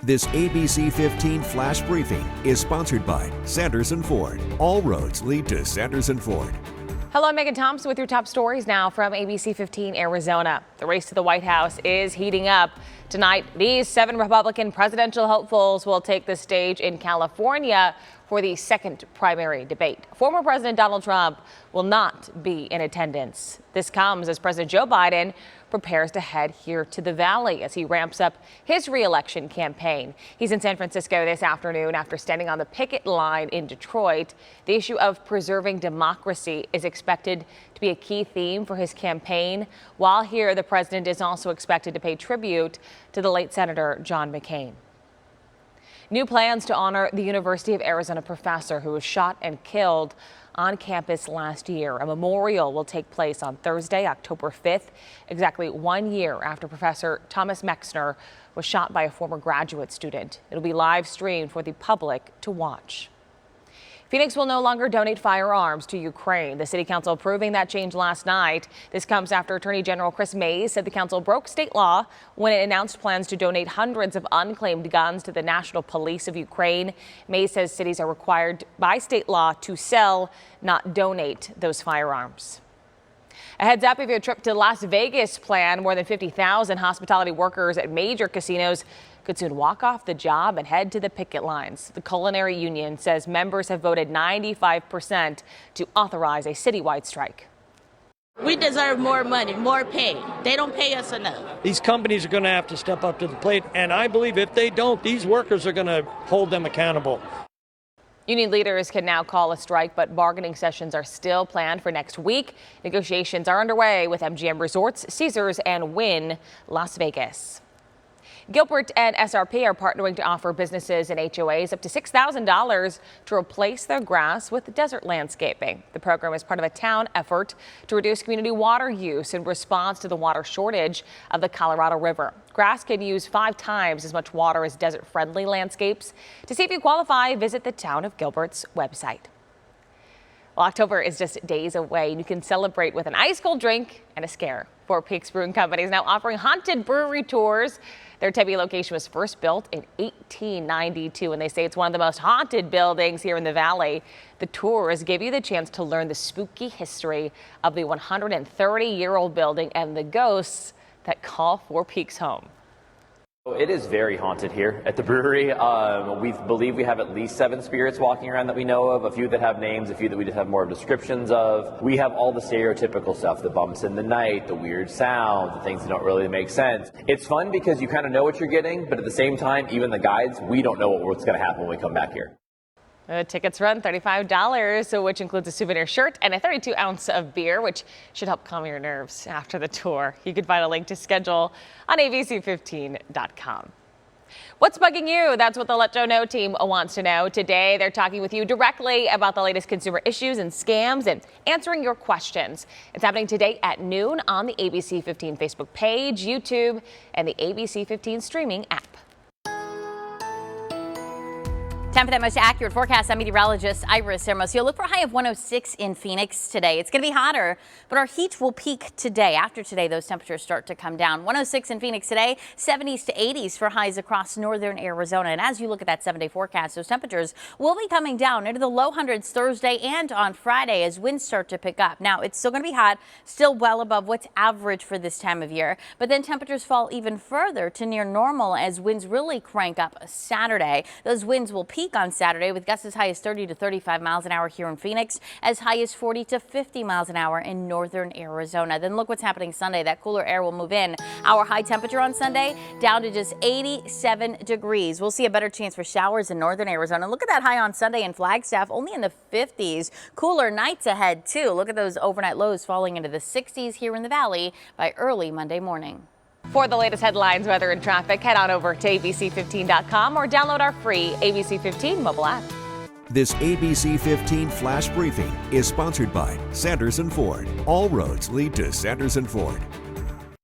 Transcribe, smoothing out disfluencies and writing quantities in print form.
This ABC15 Flash Briefing is sponsored by Sanderson Ford. All roads lead to Sanderson Ford. Hello, I'm Megan Thompson with your top stories now from ABC15 Arizona. The race to the White House is heating up. Tonight, these 7 Republican presidential hopefuls will take the stage in California for the second primary debate. Former President Donald Trump will not be in attendance. This comes as President Joe Biden prepares to head here to the Valley as he ramps up his re-election campaign. He's in San Francisco this afternoon after standing on the picket line in Detroit. The issue of preserving democracy is expected to be a key theme for his campaign. While here, the president is also expected to pay tribute to the late Senator John McCain. New plans to honor the University of Arizona professor who was shot and killed on campus last year. A memorial will take place on Thursday, October 5th, exactly 1 year after Professor Thomas Mexner was shot by a former graduate student. It'll be live streamed for the public to watch. Phoenix will no longer donate firearms to Ukraine. The city council approving that change last night. This comes after Attorney General Chris Mays said the council broke state law when it announced plans to donate hundreds of unclaimed guns to the National Police of Ukraine. Mays says cities are required by state law to sell, not donate those firearms. A heads up if your trip to Las Vegas planned. More than 50,000 hospitality workers at major casinos could soon walk off the job and head to the picket lines. The Culinary Union says members have voted 95% to authorize a citywide strike. We deserve more money, more pay. They don't pay us enough. These companies are going to have to step up to the plate, and I believe if they don't, these workers are going to hold them accountable. Union leaders can now call a strike, but bargaining sessions are still planned for next week. Negotiations are underway with MGM Resorts, Caesars, and Wynn Las Vegas. Gilbert and SRP are partnering to offer businesses and HOAs up to $6,000 to replace their grass with desert landscaping. The program is part of a town effort to reduce community water use in response to the water shortage of the Colorado River. Grass can use 5 times as much water as desert-friendly landscapes. To see if you qualify, visit the Town of Gilbert's website. Well, October is just days away, and you can celebrate with an ice-cold drink and a scare. Four Peaks Brewing Company is now offering haunted brewery tours. Their Tempe location was first built in 1892, and they say it's one of the most haunted buildings here in the Valley. The tours give you the chance to learn the spooky history of the 130-year-old building and the ghosts that call Four Peaks home. It is very haunted here at the brewery. We believe we have at least 7 spirits walking around that we know of, a few that have names, a few that we just have more descriptions of. We have all the stereotypical stuff, the bumps in the night, the weird sounds, the things that don't really make sense. It's fun because you kind of know what you're getting, but at the same time, even the guides, we don't know what's going to happen when we come back here. Tickets run $35, which includes a souvenir shirt and a 32-ounce of beer, which should help calm your nerves after the tour. You can find a link to schedule on ABC15.com. What's bugging you? That's what the Let Joe Know team wants to know. Today, they're talking with you directly about the latest consumer issues and scams and answering your questions. It's happening today at noon on the ABC15 Facebook page, YouTube, and the ABC15 streaming app. Time for that most accurate forecast. I'm meteorologist Iris Hermosillo. Look for a high of 106 in Phoenix today. It's going to be hotter, but our heat will peak today. After today, those temperatures start to come down. 106 in Phoenix today, 70s to 80s for highs across northern Arizona. And as you look at that 7-day forecast, those temperatures will be coming down into the low hundreds Thursday and on Friday as winds start to pick up. Now, it's still going to be hot, still well above what's average for this time of year. But then temperatures fall even further to near normal as winds really crank up Saturday. Those winds will peak on Saturday with gusts as high as 30 to 35 miles an hour here in Phoenix, as high as 40 to 50 miles an hour in northern Arizona. Then look what's happening Sunday. That cooler air will move in. Our high temperature on Sunday down to just 87 degrees. We'll see a better chance for showers in northern Arizona. Look at that high on Sunday in Flagstaff, only in the 50s. Cooler nights ahead too. Look at those overnight lows falling into the 60s here in the Valley by early Monday morning. For the latest headlines, weather, and traffic, head on over to ABC15.com or download our free ABC15 mobile app. This ABC15 Flash Briefing is sponsored by Sanderson Ford. All roads lead to Sanderson Ford.